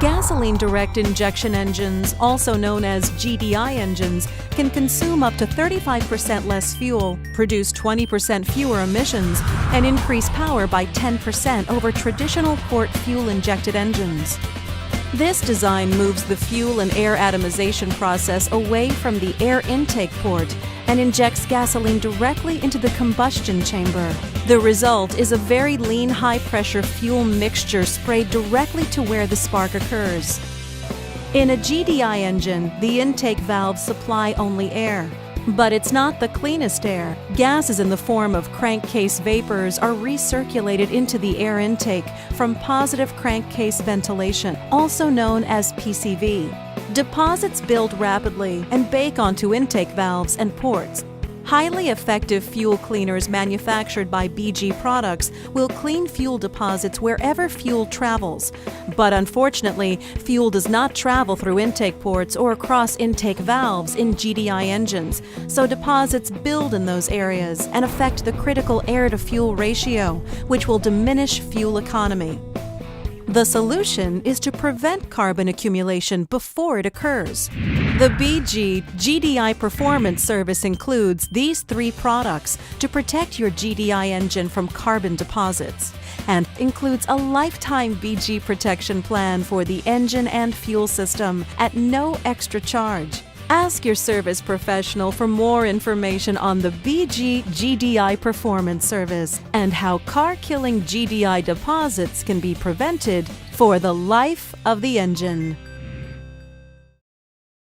Gasoline direct injection engines, also known as GDI engines, can consume up to 35% less fuel, produce 20% fewer emissions, and increase power by 10% over traditional port fuel-injected engines. This design moves the fuel and air atomization process away from the air intake port and injects gasoline directly into the combustion chamber. The result is a very lean, high-pressure fuel mixture sprayed directly to where the spark occurs. In a GDI engine, the intake valves supply only air. But it's not the cleanest air. Gases in the form of crankcase vapors are recirculated into the air intake from positive crankcase ventilation, also known as PCV. Deposits build rapidly and bake onto intake valves and ports. Highly effective fuel cleaners manufactured by BG products will clean fuel deposits wherever fuel travels. But unfortunately, fuel does not travel through intake ports or across intake valves in GDI engines, so deposits build in those areas and affect the critical air-to-fuel ratio, which will diminish fuel economy. The solution is to prevent carbon accumulation before it occurs. The BG GDI Performance Service includes these 3 products to protect your GDI engine from carbon deposits, and includes a lifetime BG protection plan for the engine and fuel system at no extra charge. Ask your service professional for more information on the BG GDI Performance Service and how car-killing GDI deposits can be prevented for the life of the engine.